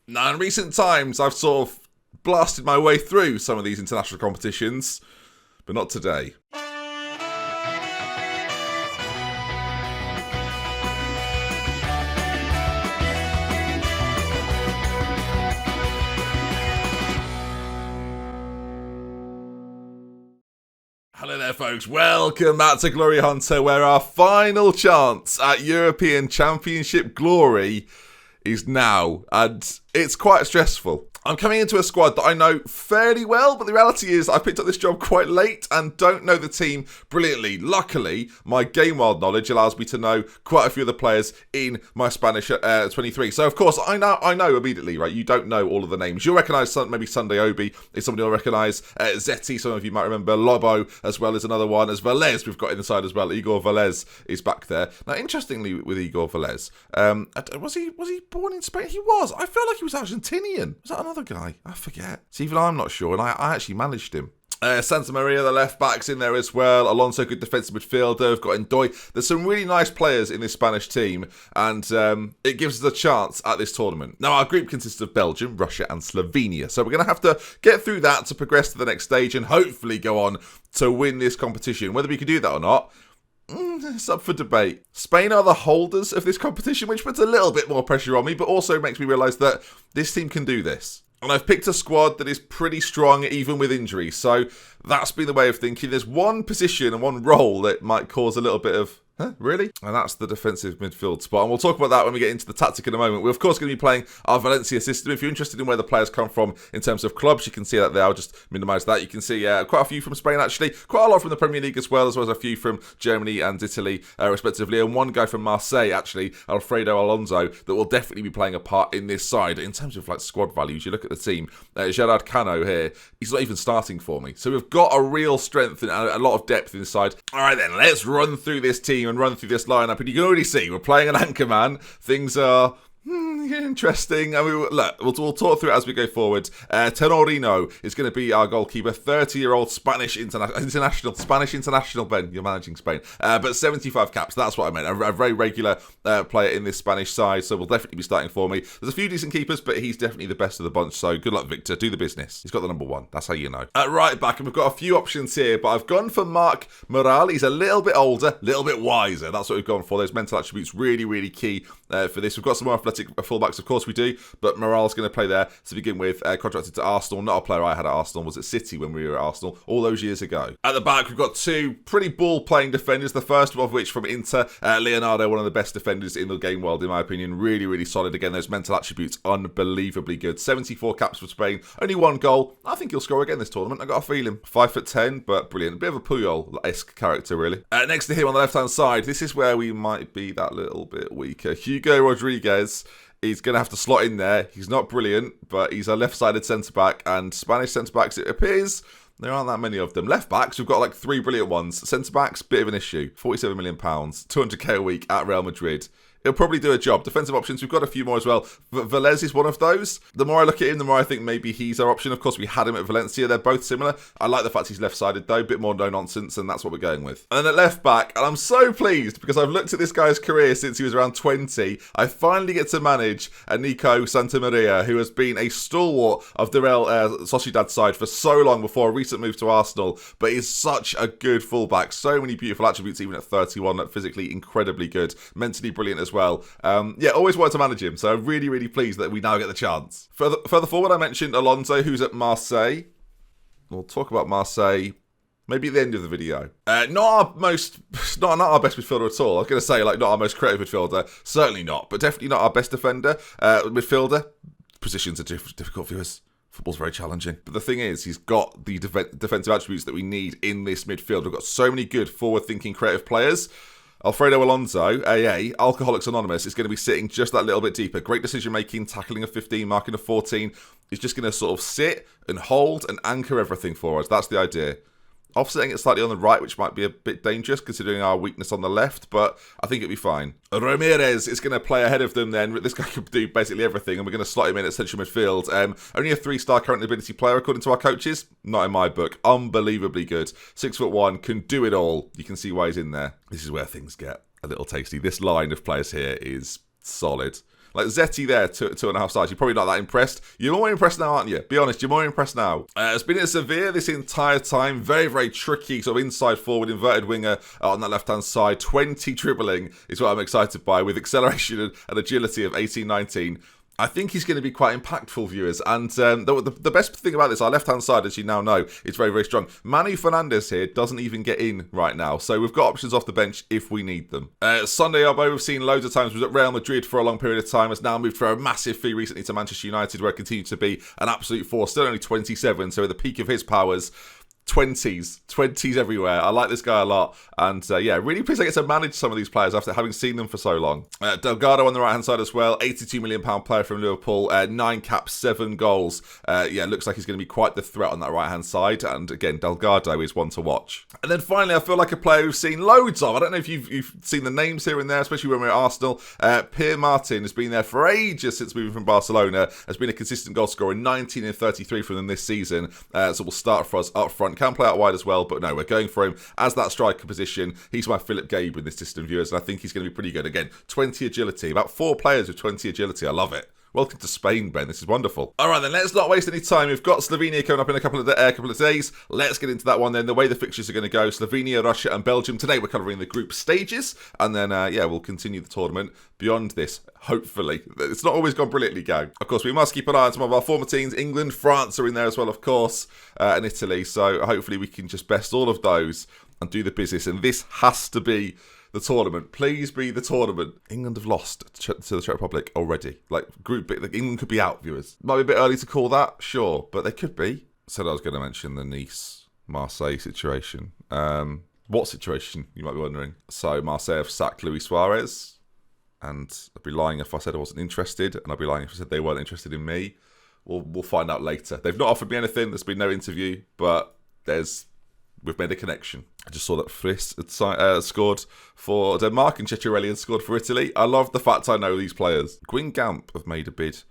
Now, in recent times, I've sort of blasted my way through some of these international competitions, but not today. Hello there, folks. Welcome back to Glory Hunter, where our final chance at European Championship glory is now, and it's quite stressful. I'm coming into a squad that I know fairly well, but the reality is I picked up this job quite late and don't know the team brilliantly. Luckily, my game world knowledge allows me to know quite a few of the players in my Spanish 23. So, of course, I know immediately, right? You don't know all of the names. You'll recognise maybe Sunday Obi is somebody you'll recognise. Zeti, some of you might remember. Lobo, as well as another one. As Velez, we've got in the side as well. Igor Velez is back there. Now, interestingly, with Igor Velez, was he born in Spain? He was. I feel like he was Argentinian. Was that another guy? I forget. See, even I'm not sure, and I actually managed him. Santa Maria, the left back's in there as well. Alonso, good defensive midfielder. We've got Ndoy. There's some really nice players in this Spanish team, and it gives us a chance at this tournament. Now, our group consists of Belgium, Russia, and Slovenia. So we're going to have to get through that to progress to the next stage and hopefully go on to win this competition. Whether we can do that or not, it's up for debate. Spain are the holders of this competition, which puts a little bit more pressure on me, but also makes me realise that this team can do this. And I've picked a squad that is pretty strong even with injuries, so that's been the way of thinking. There's one position and one role that might cause a little bit of, really? And that's the defensive midfield spot. And we'll talk about that when we get into the tactic in a moment. We're, of course, going to be playing our Valencia system. If you're interested in where the players come from in terms of clubs, you can see that there. I'll just minimise that. You can see quite a few from Spain, actually. Quite a lot from the Premier League as well as a few from Germany and Italy, respectively. And one guy from Marseille, actually, Alfredo Alonso, that will definitely be playing a part in this side. In terms of squad values, you look at the team. Gerard Cano here, he's not even starting for me. So we've got a real strength and a lot of depth inside. All right, then, let's run through this team and run through this lineup, and you can already see we're playing an anchor man. Things are interesting, and we'll talk through it as we go forward. Tenorino is going to be our goalkeeper, 30-year-old Spanish international. Ben, you're managing Spain, but 75 caps. That's what I meant. A very regular player in this Spanish side, so will definitely be starting for me. There's a few decent keepers, but he's definitely the best of the bunch. So good luck, Victor. Do the business. He's got the number one. That's how you know. At right back, and we've got a few options here, but I've gone for Marc Moral. He's a little bit older, a little bit wiser. That's what we've gone for. Those mental attributes really, really key for this. We've got some more athletic fullbacks, of course we do, but Moral's going to play there to begin with. Contracted to Arsenal, not a player I had at Arsenal, was at City when we were at Arsenal all those years ago. At the back, we've got two pretty ball-playing defenders, the first of which from Inter, Leonardo, one of the best defenders in the game world, in my opinion. Really, really solid. Again, those mental attributes, unbelievably good. 74 caps for Spain, only one goal. I think he'll score again this tournament, I got a feeling. 5'10", but brilliant. A bit of a Puyol-esque character, really. Next to him on the left-hand side, this is where we might be that little bit weaker. Hugo Rodriguez. He's going to have to slot in there. He's not brilliant, but he's a left-sided centre-back, and Spanish centre-backs, it appears, there aren't that many of them. Left-backs, we've got three brilliant ones. Centre-backs, bit of an issue. £47 million, 200k a week at Real Madrid. He'll probably do a job. Defensive options, we've got a few more as well. Velez is one of those. The more I look at him, the more I think maybe he's our option. Of course, we had him at Valencia. They're both similar. I like the fact he's left-sided, though. A bit more no-nonsense, and that's what we're going with. And then at left-back, and I'm so pleased because I've looked at this guy's career since he was around 20. I finally get to manage Nico Santamaria, who has been a stalwart of the Real Sociedad side for so long before a recent move to Arsenal, but he's such a good fullback. So many beautiful attributes, even at 31, physically incredibly good, mentally brilliant as well. Always wanted to manage him, so I'm really, really pleased that we now get the chance. Further forward, I mentioned Alonso, who's at Marseille. We'll talk about Marseille maybe at the end of the video. Not our best midfielder at all. I was going to say, not our most creative midfielder. Certainly not, but definitely not our best defender. Midfielder. Positions are difficult for us. Football's very challenging. But the thing is, he's got the defensive attributes that we need in this midfield. We've got so many good, forward-thinking, creative players. Alfredo Alonso, AA, Alcoholics Anonymous, is going to be sitting just that little bit deeper. Great decision-making, tackling a 15, marking a 14. He's just going to sort of sit and hold and anchor everything for us. That's the idea. Offsetting it slightly on the right, which might be a bit dangerous considering our weakness on the left, but I think it'll be fine. Ramirez is going to play ahead of them then. This guy can do basically everything, and we're going to slot him in at central midfield. Only a 3-star current ability player, according to our coaches. Not in my book. Unbelievably good. 6'1", can do it all. You can see why he's in there. This is where things get a little tasty. This line of players here is solid. Like Zeti there, 2.5 stars. You're probably not that impressed. You're more impressed now, aren't you? Be honest, you're more impressed now. It's been in Sevilla this entire time. Very, very tricky sort of inside forward, inverted winger on that left-hand side. 20 dribbling is what I'm excited by, with acceleration and agility of 18, 19. I think he's going to be quite impactful, viewers. And the best thing about this, our left-hand side, as you now know, is very, very strong. Manu Fernandes here doesn't even get in right now. So we've got options off the bench if we need them. Sunday Obo, we've seen loads of times, was at Real Madrid for a long period of time, has now moved for a massive fee recently to Manchester United, where he continued to be an absolute force. Still only 27, so at the peak of his powers, 20s everywhere. I like this guy a lot, and yeah, really pleased I get to manage some of these players after having seen them for so long. Delgado on the right hand side as well, £82 million player from Liverpool, 9 caps, 7 goals. Yeah, looks like he's going to be quite the threat on that right hand side, and again, Delgado is one to watch. And then finally, I feel like a player we've seen loads of. I don't know if you've seen the names here and there, especially when we're at Arsenal. Pierre Martin has been there for ages since moving from Barcelona, has been a consistent goal scorer, 19 and 33 from them this season, so we'll start for us up front. Can play out wide as well, but no, we're going for him as that striker position. He's my Philip Gabe in this system, viewers, and I think he's going to be pretty good. Again, 20 agility, about 4 players with 20 agility. I love it. Welcome to Spain, Ben. This is wonderful. All right, then, let's not waste any time. We've got Slovenia coming up in a couple of days. Let's get into that one then. The way the fixtures are going to go, Slovenia, Russia, and Belgium. Today, we're covering the group stages, and then, yeah, we'll continue the tournament beyond this, hopefully. It's not always gone brilliantly, gang. Of course, we must keep an eye on some of our former teams. England, France are in there as well, of course, and Italy. So hopefully we can just best all of those and do the business. And this has to be the tournament. Please be the tournament. England have lost to the Czech Republic already. Like, group bit, like England could be out, viewers. Might be a bit early to call that, sure, but they could be. Said I was going to mention the Nice-Marseille situation. What situation, you might be wondering? So, Marseille have sacked Luis Suarez, and I'd be lying if I said I wasn't interested, and I'd be lying if I said they weren't interested in me. We'll find out later. They've not offered me anything. There's been no interview, but we've made a connection. I just saw that Friss had scored for Denmark and Ceccarelli had scored for Italy. I love the fact I know these players. Gwyn Gamp have made a bid.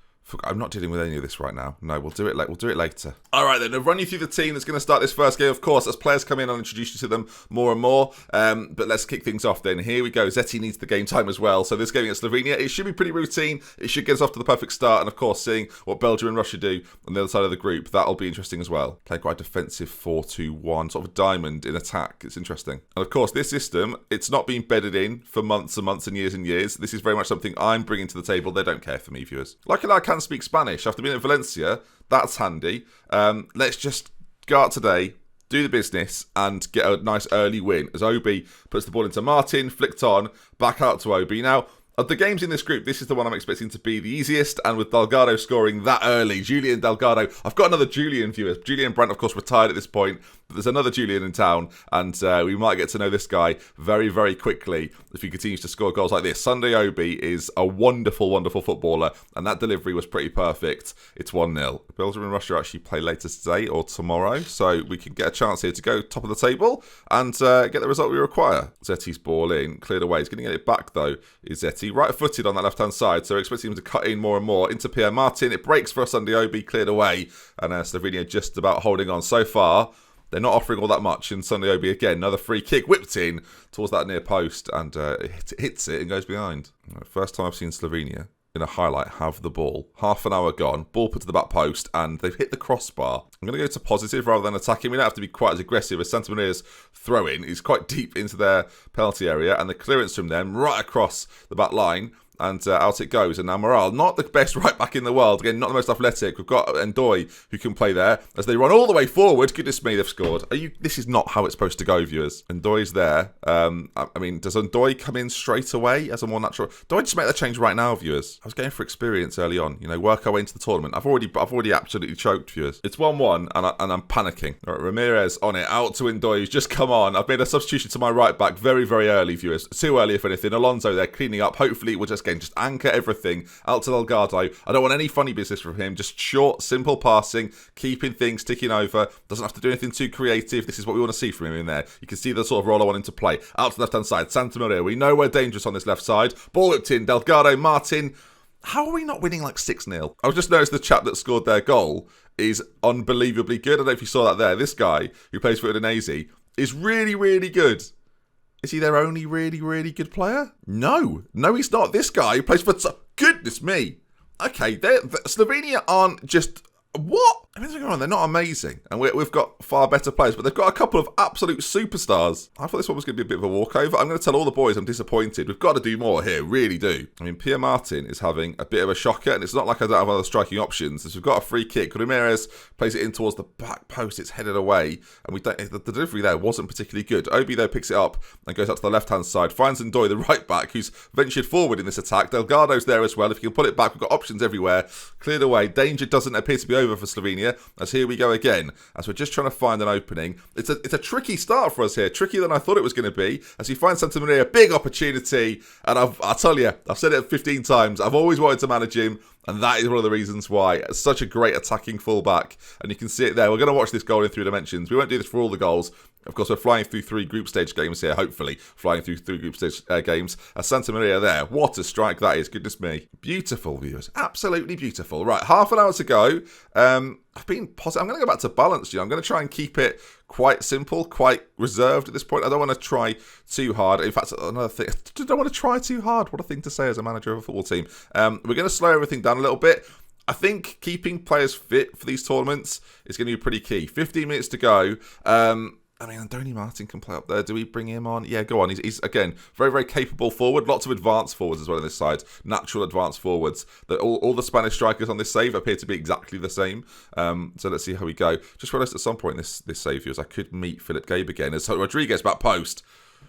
I'm not dealing with any of this right now. No, we'll do it later. All right, then. I'll run you through the team that's going to start this first game. Of course, as players come in, I'll introduce you to them more and more. But let's kick things off then. Here we go. Zeti needs the game time as well. So this game against Slovenia, it should be pretty routine. It should get us off to the perfect start. And of course, seeing what Belgium and Russia do on the other side of the group, that'll be interesting as well. Play quite a defensive 4-2-1, sort of a diamond in attack. It's interesting. And of course, this system, it's not been bedded in for months and months and years. This is very much something I'm bringing to the table. They don't care for me, viewers. Luckily, I can speak Spanish. After being at Valencia, that's handy. Let's just go out today, do the business, and get a nice early win as Obi puts the ball into Martin, flicked on, back out to Obi. Now, of the games in this group, this is the one I'm expecting to be the easiest, and with Delgado scoring that early, Julian Delgado, I've got another Julian viewer. Julian Brandt, of course, retired at this point, but there's another Julian in town, and we might get to know this guy very, very quickly if he continues to score goals like this. Sunday Obi is a wonderful, wonderful footballer, and that delivery was pretty perfect. It's 1-0. Belgium and Russia actually play later today or tomorrow, so we can get a chance here to go top of the table and get the result we require. Zeti's ball in, cleared away. He's going to get it back, though, is Zeti. Right-footed on that left-hand side, so we're expecting him to cut in more and more into Pierre Martin. It breaks for Sunday Obi, cleared away, and Slovenia just about holding on. So far, they're not offering all that much, and Sunday Obi, again, another free kick, whipped in towards that near post, and hits it and goes behind. First time I've seen Slovenia in a highlight have the ball. Half an hour gone, ball put to the back post, and they've hit the crossbar. I'm going to go to positive rather than attacking. We don't have to be quite as aggressive as Santa Maria's throw-in is quite deep into their penalty area, and the clearance from them right across the back line. And out it goes. And now Morale, not the best right back in the world. Again, not the most athletic. We've got Ndoye who can play there. As they run all the way forward. Goodness me, they've scored. This is not how it's supposed to go, viewers. Ndoye's there. I mean, does Ndoye come in straight away as a more natural? Do I just make that change right now, viewers? I was going for experience early on. You know, work our way into the tournament. I've already absolutely choked, viewers. It's 1-1 and I'm panicking. All right, Ramirez on it. Out to Ndoye, who's just come on. I've made a substitution to my right back very, very early, viewers. Too early, if anything. Alonso there cleaning up. Hopefully, we'll just anchor everything out to Delgado. I don't want any funny business from him. Just short, simple passing, keeping things ticking over. Doesn't have to do anything too creative. This is what we want to see from him in there. You can see the sort of role I want him to play. Out to the left-hand side. Santa Maria. We know we're dangerous on this left side. Ball whipped in. Delgado, Martin. How are we not winning like 6-0? I've just noticed the chap that scored their goal is unbelievably good. I don't know if you saw that there. This guy who plays for Udinese is really, really good. Is he their only really, really good player? No, he's not. This guy who plays for... Goodness me. Okay, Slovenia aren't just... What? I mean, don't get me wrong, they're not amazing. And we've got far better players, but they've got a couple of absolute superstars. I thought this one was going to be a bit of a walkover. I'm going to tell all the boys I'm disappointed. We've got to do more here, really do. I mean, Pierre Martin is having a bit of a shocker, and it's not like I don't have other striking options. As we've got a free kick, Ramirez plays it in towards the back post. It's headed away, and the delivery there wasn't particularly good. Obi, though, picks it up and goes out to the left-hand side. Finds Ndoye, the right back, who's ventured forward in this attack. Delgado's there as well. If you can pull it back, we've got options everywhere. Cleared away. Danger doesn't appear to be over for Slovenia. As here we go again, as we're just trying to find an opening. It's a tricky start for us here, trickier than I thought it was going to be, as we find Santa Maria, big opportunity, and I'll tell you, I've said it 15 times, I've always wanted to manage him, and that is one of the reasons why. It's such a great attacking fullback, and you can see it there. We're going to watch this goal in 3 dimensions. We won't do this for all the goals. Of course, we're flying through 3 group stage games here, hopefully. Flying through 3 group stage games. Santa Maria there. What a strike that is. Goodness me. Beautiful, viewers. Absolutely beautiful. Right, half an hour to go. I've been positive. I'm going to go back to balance. I'm going to try and keep it quite simple, quite reserved at this point. I don't want to try too hard. In fact, another thing, I don't want to try too hard. What a thing to say as a manager of a football team. We're going to slow everything down a little bit. I think keeping players fit for these tournaments is going to be pretty key. 15 minutes to go. I mean, Andoni Martin can play up there. Do we bring him on? Yeah, go on. He's again, very, very capable forward. Lots of advanced forwards as well on this side. Natural advanced forwards. All the Spanish strikers on this save appear to be exactly the same. So let's see how we go. Just realised at some point in this save, viewers, I could meet Philip Gabe again. As Rodriguez back post.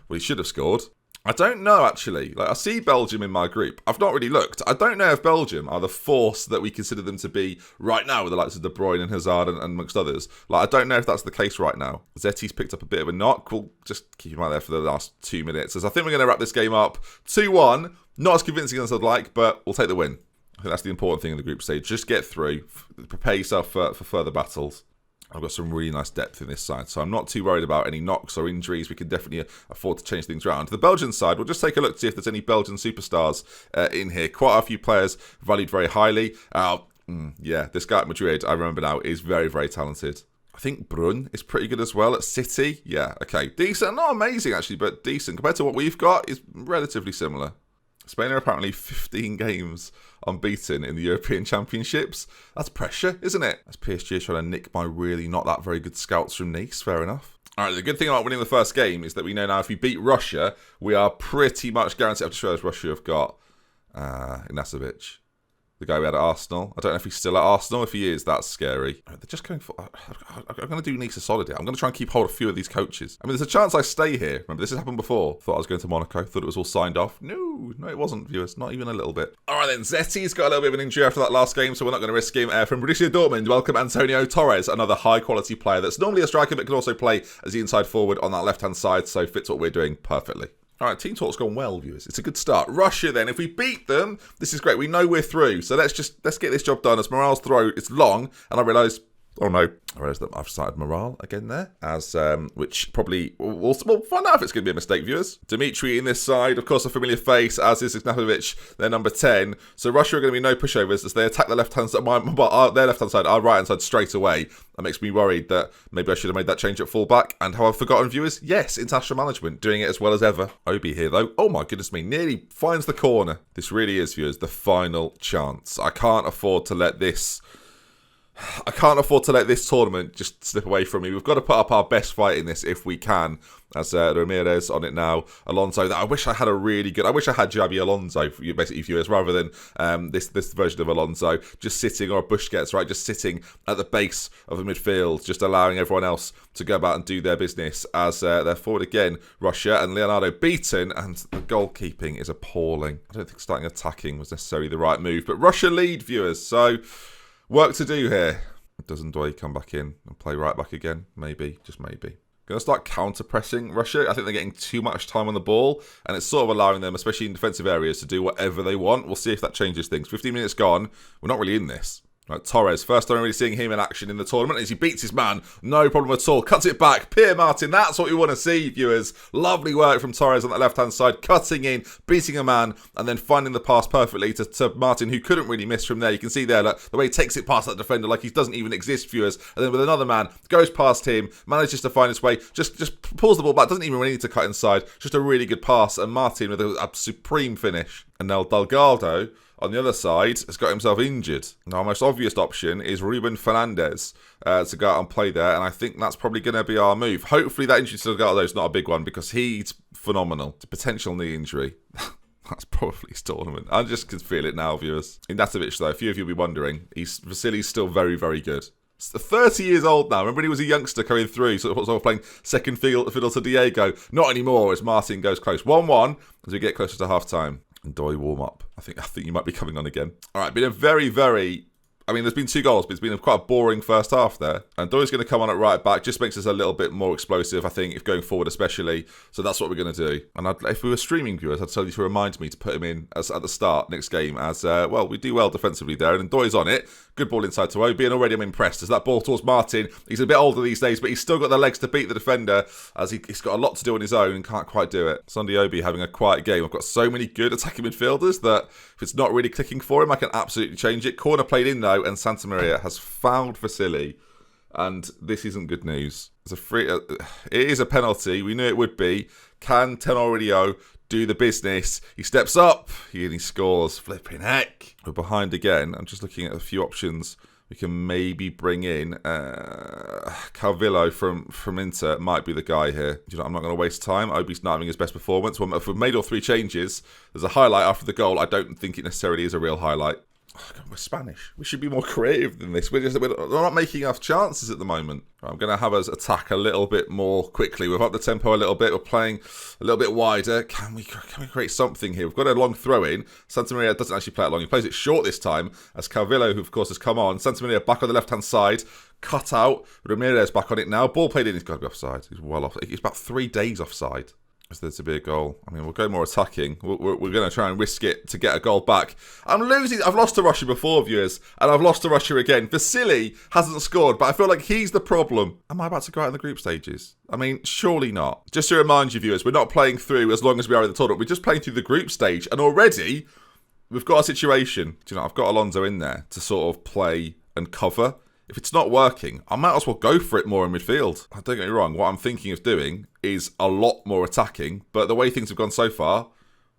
Well, he should have scored. I don't know, actually. I see Belgium in my group. I've not really looked. I don't know if Belgium are the force that we consider them to be right now with the likes of De Bruyne and Hazard and amongst others. I don't know if that's the case right now. Zetti's picked up a bit of a knock. We'll just keep him out there for the last 2 minutes, as I think we're going to wrap this game up 2-1. Not as convincing as I'd like, but we'll take the win. I think that's the important thing in the group stage. Just get through. Prepare yourself for further battles. I've got some really nice depth in this side, so I'm not too worried about any knocks or injuries. We can definitely afford to change things around. The Belgian side, we'll just take a look to see if there's any Belgian superstars in here. Quite a few players valued very highly. Yeah, this guy at Madrid, I remember now, is very, very talented. I think Brun is pretty good as well at City. Yeah, okay. Decent. Not amazing, actually, but decent. Compared to what we've got, is relatively similar. Spain are apparently 15 games unbeaten in the European Championships. That's pressure, isn't it? As PSG is trying to nick my really not that very good scouts from Nice. Fair enough. All right, the good thing about winning the first game is that we know now if we beat Russia, we are pretty much guaranteed. I've just realised Russia have got Inasovic. The guy we had at Arsenal. I don't know if he's still at Arsenal. If he is, that's scary. They're just going for... I'm going to do Nice a solid here. I'm going to try and keep hold of a few of these coaches. I mean, there's a chance I stay here. Remember, this has happened before. Thought I was going to Monaco. Thought it was all signed off. No, it wasn't, viewers. Not even a little bit. All right, then. Zetti's got a little bit of an injury after that last game, so we're not going to risk him. From Borussia Dortmund, welcome Antonio Torres, another high-quality player that's normally a striker, but can also play as the inside forward on that left-hand side, so fits what we're doing perfectly. All right, team talk's gone well, viewers. It's a good start. Russia, then, if we beat them, this is great. We know we're through. So let's get this job done. As Morale's throw, it's long, and I realise, oh no, I realised that I've started Morale again there, as which probably we'll find out if it's going to be a mistake, viewers. Dimitri in this side, of course, a familiar face, as is Ignahovic, their number 10. So Russia are going to be no pushovers as they attack the left-hand side, their left-hand side, our right-hand side straight away. That makes me worried that maybe I should have made that change at full-back. And how I've forgotten, viewers, yes, international management, doing it as well as ever. Obi here, though. Oh my goodness me, nearly finds the corner. This really is, viewers, the final chance. I can't afford to let this tournament just slip away from me. We've got to put up our best fight in this if we can. As Ramirez on it now. Alonso. I wish I had Xabi Alonso, basically, viewers, rather than this version of Alonso. Just sitting, or Busquets, right? Just sitting at the base of the midfield, just allowing everyone else to go about and do their business. As they're forward again, Russia, and Leonardo beaten, and the goalkeeping is appalling. I don't think starting attacking was necessarily the right move. But Russia lead, viewers, so work to do here. Doesn't Ndoye come back in and play right back again? Maybe, just maybe. Going to start counter-pressing Russia. I think they're getting too much time on the ball, and it's sort of allowing them, especially in defensive areas, to do whatever they want. We'll see if that changes things. 15 minutes gone. We're not really in this. Right, Torres, first time really seeing him in action in the tournament as he beats his man. No problem at all. Cuts it back. Pierre Martin, that's what we want to see, viewers. Lovely work from Torres on that left-hand side. Cutting in, beating a man, and then finding the pass perfectly to Martin, who couldn't really miss from there. You can see there like, the way he takes it past that defender like he doesn't even exist, viewers. And then with another man, goes past him, manages to find his way, just pulls the ball back. Doesn't even really need to cut inside. Just a really good pass. And Martin with a supreme finish. And now Delgado on the other side has got himself injured. Now, our most obvious option is Ruben Fernandes to go out and play there, and I think that's probably going to be our move. Hopefully that injury to Delgado is not a big one, because he's phenomenal. It's a potential knee injury. That's probably his tournament. I just can feel it now, viewers. In Datovic, though, a few of you will be wondering, Vasili's still very, very good. 30 years old now. Remember when he was a youngster coming through, sort of playing second fiddle to Diego? Not anymore, as Martin goes close. 1-1 as we get closer to half-time. And Doi warm up. I think you might be coming on again. All right, been a very, very... I mean, there's been 2 goals, but it's been quite a boring first half there. And Doy's going to come on at right back. Just makes us a little bit more explosive, I think, if going forward especially. So that's what we're going to do. And if we were streaming viewers, I'd tell you to remind me to put him in at the start next game as, well, we do well defensively there. And Doy's on it. Good ball inside to Obi. And already I'm impressed as that ball towards Martin. He's a bit older these days, but he's still got the legs to beat the defender as he's got a lot to do on his own and can't quite do it. Sunday Obi having a quiet game. I've got so many good attacking midfielders that if it's not really clicking for him, I can absolutely change it. Corner played in though, and Santa Maria has fouled Vasily, and this isn't good news. It's a free. It is a penalty. We knew it would be. Can Tenorio do the business? He steps up. He scores. Flipping heck. We're behind again. I'm just looking at a few options. We can maybe bring in Calvillo from Inter. Might be the guy here. You know, I'm not going to waste time. Obi's not having his best performance. Well, if we've made all 3 changes, there's a highlight after the goal. I don't think it necessarily is a real highlight. Oh, God, we're Spanish. We should be more creative than this. We're not making enough chances at the moment. I'm going to have us attack a little bit more quickly. We've upped the tempo a little bit. We're playing a little bit wider. Can we create something here? We've got a long throw in. Santa Maria doesn't actually play it long. He plays it short this time as Calvillo, who of course has come on. Santa Maria back on the left-hand side. Cut out. Ramirez back on it now. Ball played in. He's got to be offside. He's well off. He's about 3 days offside. Is there to be a goal? I mean, we'll go more attacking. We're going to try and risk it to get a goal back. I'm losing. I've lost to Russia before, viewers, and I've lost to Russia again. Vasily hasn't scored, but I feel like he's the problem. Am I about to go out in the group stages? I mean, surely not. Just to remind you, viewers, we're not playing through as long as we are in the tournament. We're just playing through the group stage, and already we've got a situation. Do you know, I've got Alonso in there to sort of play and cover. If it's not working, I might as well go for it more in midfield. Don't get me wrong, what I'm thinking of doing is a lot more attacking, but the way things have gone so far,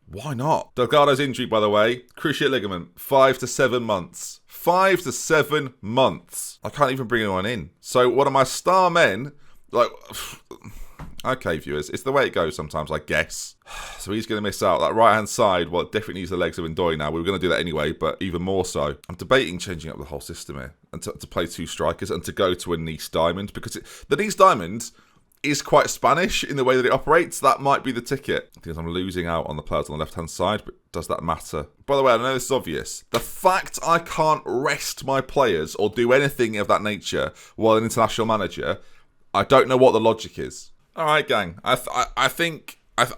why not? Delgado's injury, by the way, cruciate ligament, 5 to 7 months. 5 to 7 months. I can't even bring anyone in. So one of my star men, like... Okay, viewers, it's the way it goes sometimes, I guess. So he's going to miss out. That right-hand side, well, it definitely needs the legs of Ndoye now. We were going to do that anyway, but even more so. I'm debating changing up the whole system here and to play 2 strikers and to go to a Nice Diamond, because the Nice Diamond is quite Spanish in the way that it operates. That might be the ticket. Because I'm losing out on the players on the left-hand side, but does that matter? By the way, I know this is obvious. The fact I can't rest my players or do anything of that nature while an international manager, I don't know what the logic is. All right, gang. I think I'm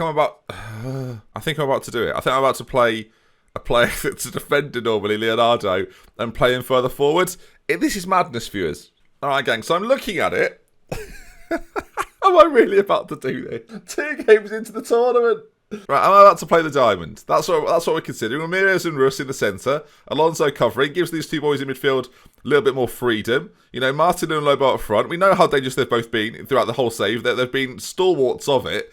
about. I think I'm about to do it. I think I'm about to play a player that's a defender normally, Leonardo, and play him further forward. This is madness, viewers. All right, gang. So I'm looking at it. Am I really about to do this? 2 games into the tournament. Right, I'm about to play the diamond. That's what we're considering. Ramirez and Russ in the centre. Alonso covering. Gives these 2 boys in midfield a little bit more freedom. You know, Martin and Lobo up front. We know how dangerous they've both been throughout the whole save. They've been stalwarts of it.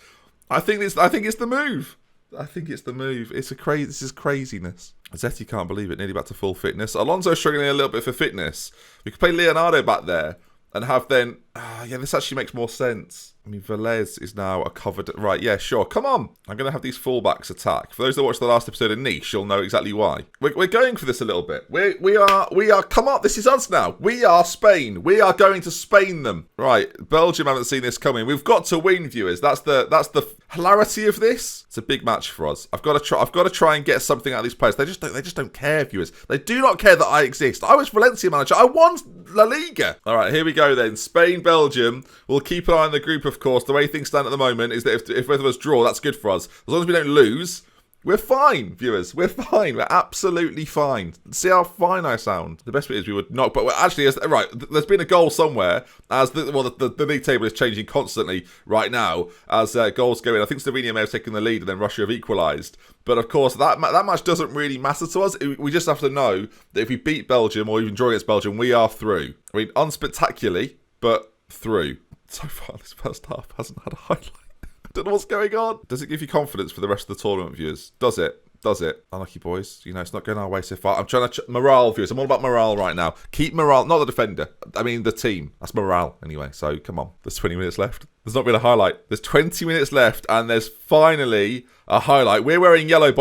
I think it's the move. I think it's the move. This is craziness. Zetti can't believe it. Nearly back to full fitness. Alonso struggling a little bit for fitness. We could play Leonardo back there and have then... yeah, this actually makes more sense. I mean, Velez is now a covered... Right, yeah, sure. Come on. I'm going to have these fullbacks attack. For those that watched the last episode of Niche, you'll know exactly why. We're going for this a little bit. We are... Come on, this is us now. We are Spain. We are going to Spain them. Right, Belgium haven't seen this coming. We've got to win, viewers. That's the hilarity of this. It's a big match for us. I've got to try and get something out of these players. They just don't care, viewers. They do not care that I exist. I was Valencia manager. I won La Liga. All right, here we go then. Spain, Belgium. We'll keep an eye on the group, of course. The way things stand at the moment is that if both of us draw, that's good for us. As long as we don't lose, we're fine, viewers. We're fine. We're absolutely fine. See how fine I sound. The best bit is we would knock, but actually, right, there's been a goal somewhere as the league table is changing constantly right now as goals go in. I think Slovenia may have taken the lead and then Russia have equalised. But of course, that match doesn't really matter to us. We just have to know that if we beat Belgium or even draw against Belgium, we are through. I mean, unspectacularly, but through. So far, this first half hasn't had a highlight. I don't know what's going on. Does it give you confidence for the rest of the tournament, viewers? Does it? Does it? Unlucky boys. You know, it's not going our way so far. I'm trying to... morale, viewers. I'm all about morale right now. Keep morale. Not the defender. I mean, the team. That's morale, anyway. So, come on. There's 20 minutes left. There's not been a highlight. There's 20 minutes left, and there's finally a highlight. We're wearing yellow,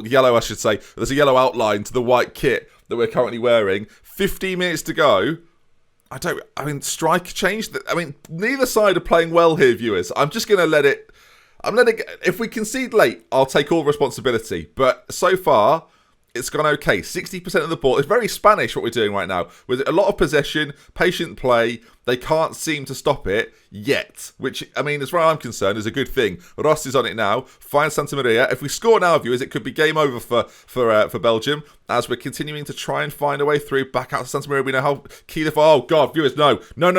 yellow, I should say. There's a yellow outline to the white kit that we're currently wearing. 15 minutes to go. I mean, strike changed. I mean, neither side are playing well here, viewers. I'm just going to let it... if we concede late, I'll take all responsibility. But so far, it's gone okay. 60% of the ball. It's very Spanish what we're doing right now. With a lot of possession, patient play. They can't seem to stop it yet. Which, I mean, as far as I'm concerned, is a good thing. Ross is on it now. Finds Santa Maria. If we score now, viewers, it could be game over for Belgium. As we're continuing to try and find a way through. Back out to Santa Maria. We know how key the... Oh, God, viewers, no. No.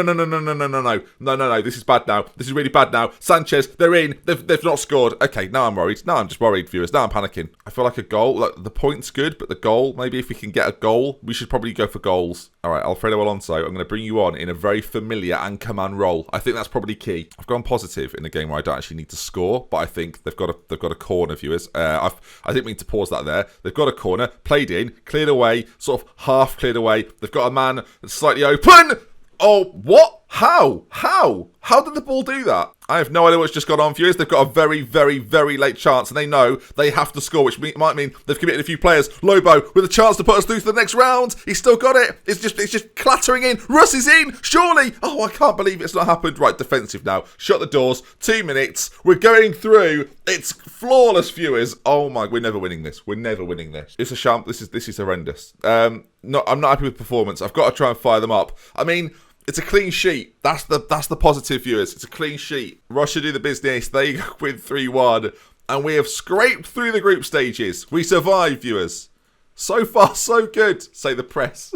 This is bad now. This is really bad now. Sanchez, they're in. They've not scored. Okay, now I'm worried. Now I'm just worried, viewers. Now I'm panicking. I feel like a goal. Like, the point's good, but the goal, maybe if we can get a goal, we should probably go for goals. All right, Alfredo Alonso, I'm going to bring you on in a very familiar anchorman role. I think that's probably key. I've gone positive in a game where I don't actually need to score, but I think they've got a corner, viewers. I didn't mean to pause that there. They've got a corner, played in, cleared away, sort of half cleared away. They've got a man that's slightly open. Oh, what? How? How did the ball do that? I have no idea what's just gone on, viewers. They've got a very, very, very late chance, and they know they have to score, which might mean they've committed a few players. Lobo with a chance to put us through to the next round. He's still got it. It's just clattering in. Russ is in. Surely. Oh, I can't believe it's not happened. Right, defensive now. Shut the doors. 2 minutes. We're going through. It's flawless, viewers. Oh my, we're never winning this. We're never winning this. It's a sham. This is horrendous. I'm not happy with performance. I've got to try and fire them up. I mean, it's a clean sheet. That's the positive, viewers. It's a clean sheet. Russia do the business. They win 3-1. And we have scraped through the group stages. We survived, viewers. So far, so good, say the press.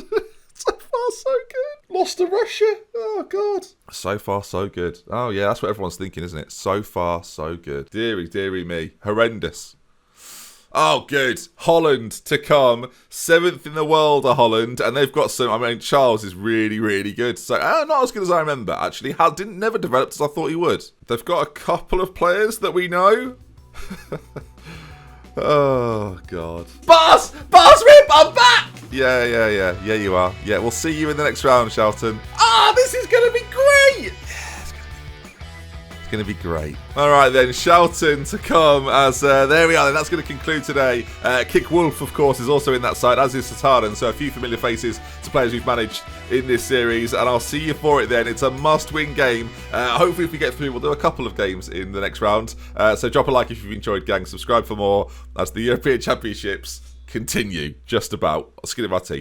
So far, so good. Lost to Russia. Oh, God. So far, so good. Oh, yeah, that's what everyone's thinking, isn't it? So far, so good. Deary me. Horrendous. Oh, good. Holland to come. 7th in the world are Holland. And they've got some... I mean, Charles is really, really good. So, not as good as I remember, actually. Never developed as I thought he would. They've got a couple of players that we know. Oh, God. Bars, Rip, I'm back! Yeah, you are. Yeah, we'll see you in the next round, Shelton. This is going to be great! Going to be great. All right then, Shelton to come as there we are then. That's going to conclude today. Kick Wolf, of course, is also in that side, as is Sataran. So a few familiar faces to players we've managed in this series, and I'll see you for it then. It's a must-win game. Hopefully if we get through, we'll do a couple of games in the next round. So drop a like if you've enjoyed, gang. Subscribe for more as the European Championships continue just about. Skin of our teeth.